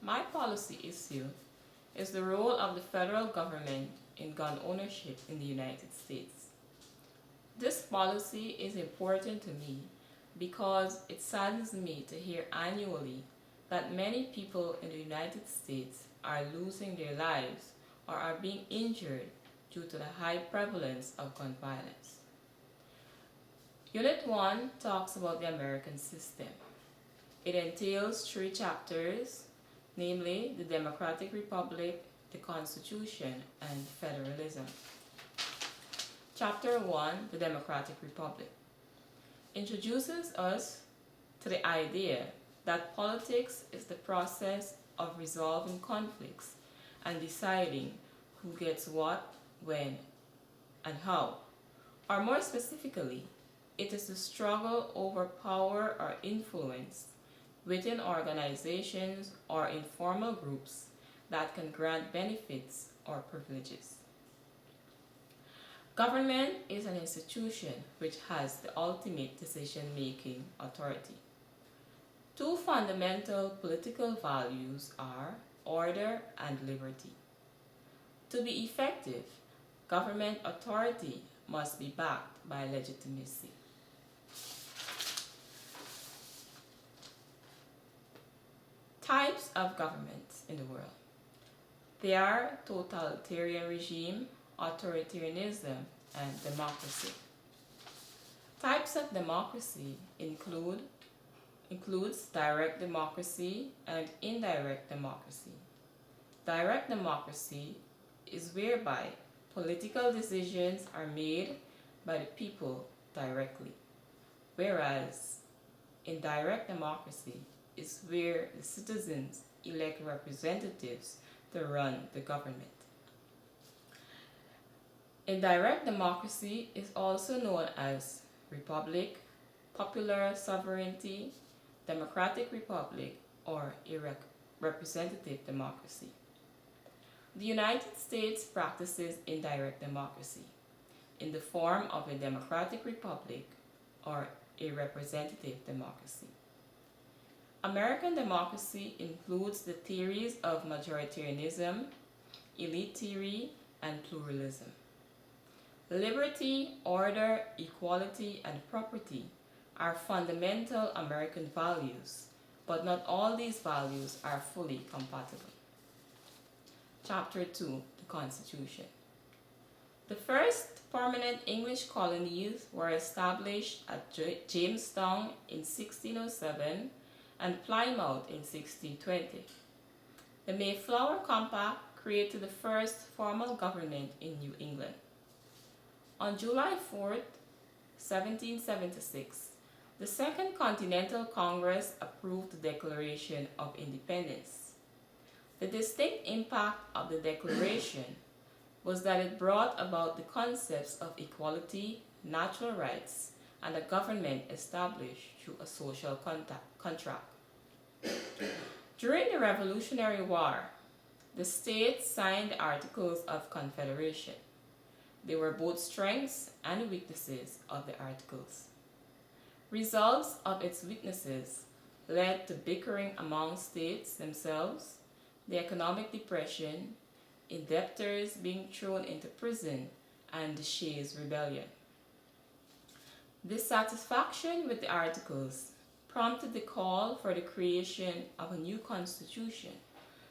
my policy issue is the role of the federal government in gun ownership in the United States. This policy is important to me because it saddens me to hear annually that many people in the United States are losing their lives or are being injured due to the high prevalence of gun violence. Unit 1 talks about the American system. It entails 3 chapters, namely the Democratic Republic, the Constitution, and federalism. Chapter 1, the Democratic Republic, introduces us to the idea that politics is the process of resolving conflicts and deciding who gets what, when, and how. Or more specifically, it is the struggle over power or influence within organizations or informal groups that can grant benefits or privileges. Government is an institution which has the ultimate decision-making authority. 2 fundamental political values are order and liberty. To be effective, government authority must be backed by legitimacy. Types of governments in the world. They are totalitarian regime, authoritarianism, and democracy. Types of democracy includes direct democracy and indirect democracy. Direct democracy is whereby political decisions are made by the people directly, whereas indirect democracy is where the citizens elect representatives to run the government. Indirect democracy is also known as republic, popular sovereignty, democratic republic, or a representative democracy. The United States practices indirect democracy in the form of a democratic republic or a representative democracy. American democracy includes the theories of majoritarianism, elite theory, and pluralism. Liberty, order, equality, and property are fundamental American values, but not all these values are fully compatible. Chapter 2, the Constitution. The first permanent English colonies were established at Jamestown in 1607 and Plymouth in 1620. The Mayflower Compact created the first formal government in New England. On July 4, 1776, the Second Continental Congress approved the Declaration of Independence. The distinct impact of the Declaration was that it brought about the concepts of equality, natural rights, and a government established through a social contract. During the Revolutionary War, the states signed the Articles of Confederation. They were both strengths and weaknesses of the Articles. Results of its weaknesses led to bickering among states themselves, the economic depression, indebtors being thrown into prison, and the Shays' Rebellion. Dissatisfaction with the Articles prompted the call for the creation of a new constitution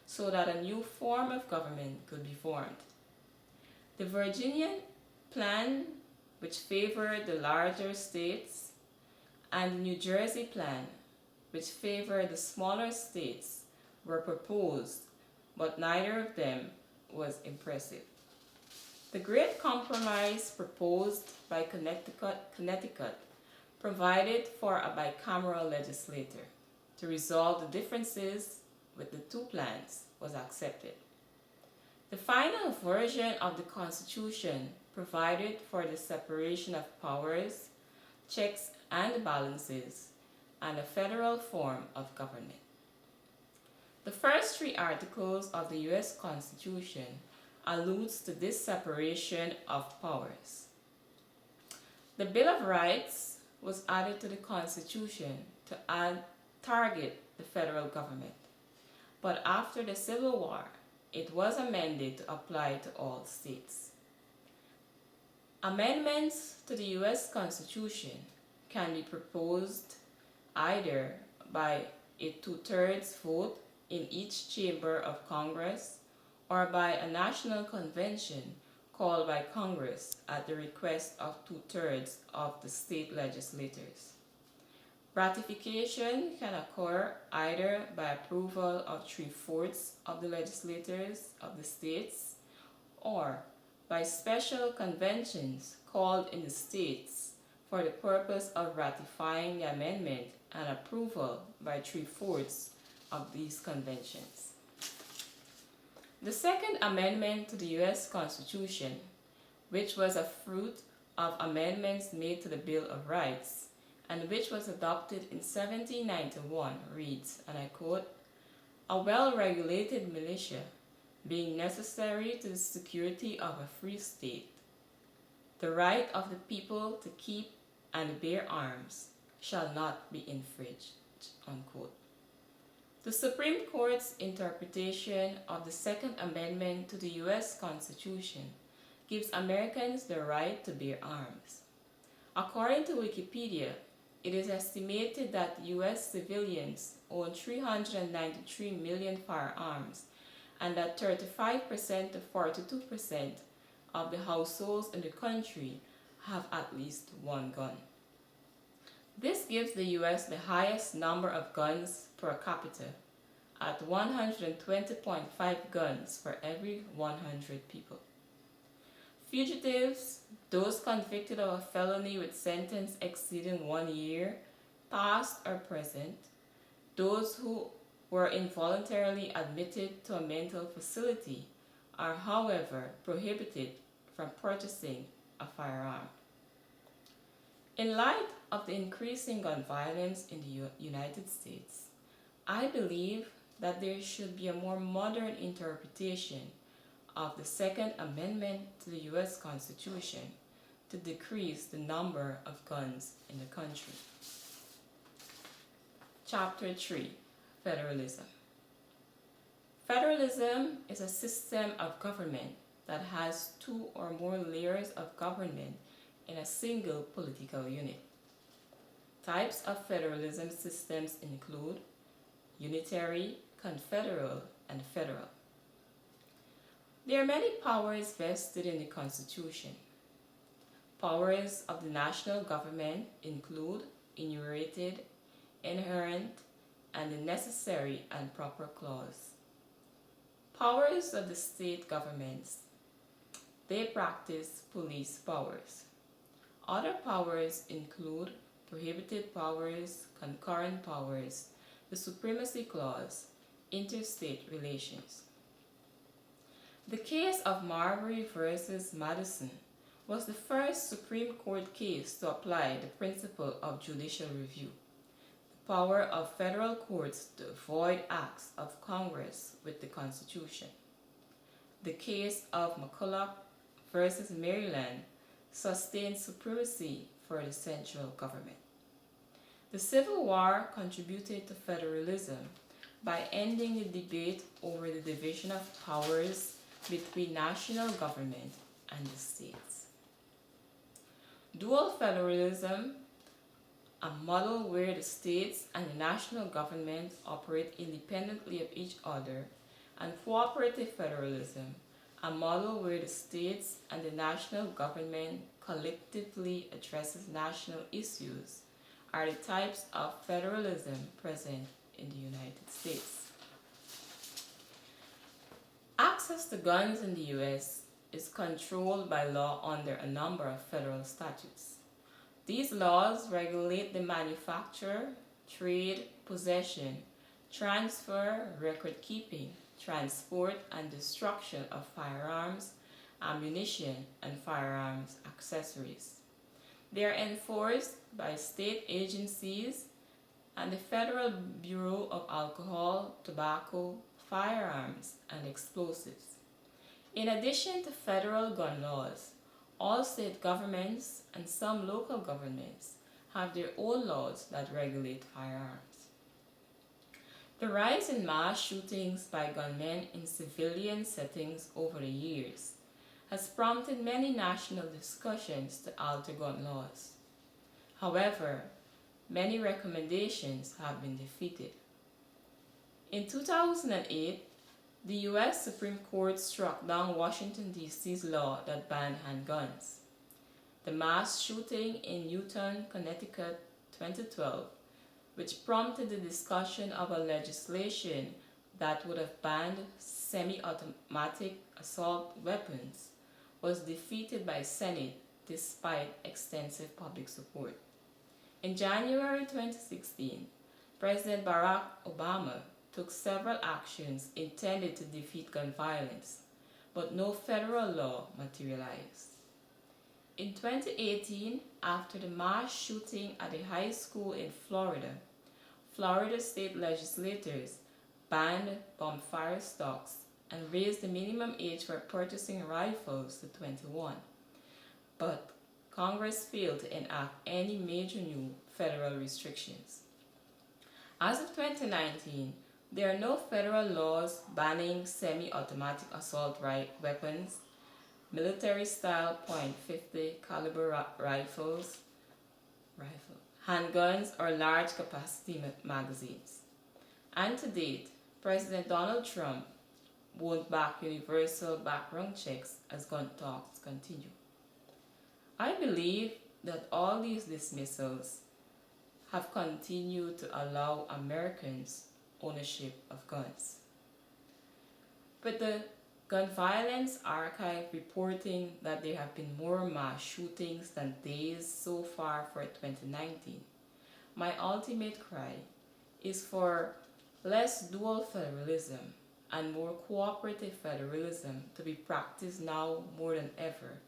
so that a new form of government could be formed. The Virginian Plan, which favored the larger states, and the New Jersey Plan, which favored the smaller states, were proposed, but neither of them was impressive. The Great Compromise proposed by Connecticut provided for a bicameral legislature to resolve the differences with the 2 plans was accepted. The final version of the Constitution provided for the separation of powers, checks and balances, and a federal form of government. The first 3 articles of the U.S. Constitution alludes to this separation of powers. The Bill of Rights was added to the Constitution to target the federal government, but after the Civil War, it was amended to apply to all states. Amendments to the U.S. Constitution can be proposed either by a two-thirds vote in each chamber of Congress or by a national convention called by Congress at the request of two-thirds of the state legislators. Ratification can occur either by approval of three-fourths of the legislators of the states or by special conventions called in the states for the purpose of ratifying the amendment and approval by three-fourths of these conventions. The Second Amendment to the U.S. Constitution, which was a fruit of amendments made to the Bill of Rights and which was adopted in 1791, reads, and I quote, "A well-regulated militia being necessary to the security of a free state, the right of the people to keep and bear arms shall not be infringed," unquote. The Supreme Court's interpretation of the Second Amendment to the U.S. Constitution gives Americans the right to bear arms. According to Wikipedia, it is estimated that U.S. civilians own 393 million firearms and that 35% to 42% of the households in the country have at least one gun. This gives the U.S. the highest number of guns per capita at 120.5 guns for every 100 people. Fugitives, those convicted of a felony with sentence exceeding 1 year, past or present, those who were involuntarily admitted to a mental facility are, however, prohibited from purchasing a firearm. In light of the increasing gun violence in the United States, I believe that there should be a more modern interpretation of the Second Amendment to the U.S. Constitution to decrease the number of guns in the country. Chapter 3. Federalism. Federalism is a system of government that has two or more layers of government in a single political unit. Types of federalism systems include unitary, confederal, and federal. There are many powers vested in the Constitution. Powers of the national government include enumerated, inherent, and the necessary and proper clause. Powers of the state governments. They practice police powers. Other powers include prohibited powers, concurrent powers, the supremacy clause, interstate relations. The case of Marbury versus Madison was the first Supreme Court case to apply the principle of judicial review, the power of federal courts to avoid acts of Congress with the Constitution. The case of McCulloch versus Maryland sustained supremacy for the central government. The Civil War contributed to federalism by ending the debate over the division of powers between national government and the states. Dual federalism, a model where the states and the national government operate independently of each other, and cooperative federalism, a model where the states and the national government collectively addresses national issues, are the types of federalism present in the United States. Access to guns in the U.S. is controlled by law under a number of federal statutes. These laws regulate the manufacture, trade, possession, transfer, record keeping, transport, and destruction of firearms, ammunition, and firearms accessories. They are enforced by state agencies and the Federal Bureau of Alcohol, Tobacco, Firearms, and Explosives. In addition to federal gun laws, all state governments and some local governments have their own laws that regulate firearms. The rise in mass shootings by gunmen in civilian settings over the years has prompted many national discussions to alter gun laws. However, many recommendations have been defeated. In 2008, the U.S. Supreme Court struck down Washington, D.C.'s law that banned handguns. The mass shooting in Newton, Connecticut, 2012, which prompted the discussion of a legislation that would have banned semi-automatic assault weapons, was defeated by Senate despite extensive public support. In January 2016, President Barack Obama took several actions intended to defeat gun violence, but no federal law materialized. In 2018, after the mass shooting at a high school in Florida, Florida state legislators banned bumpfire stocks and raised the minimum age for purchasing rifles to 21. But Congress failed to enact any major new federal restrictions. As of 2019, there are no federal laws banning semi-automatic assault weapons, military-style .50 caliber rifles, handguns, or large-capacity magazines. And to date, President Donald Trump won't back universal background checks as gun talks continue. I believe that all these dismissals have continued to allow Americans ownership of guns. But the Gun Violence Archive reporting that there have been more mass shootings than days so far for 2019. My ultimate cry is for less dual federalism and more cooperative federalism to be practiced now more than ever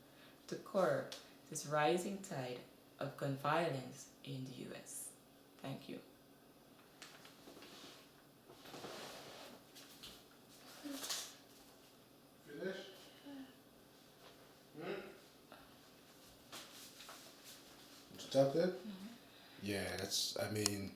to curb this rising tide of gun violence in the U.S. Thank you. Finish? Stop there? Yeah, I mean,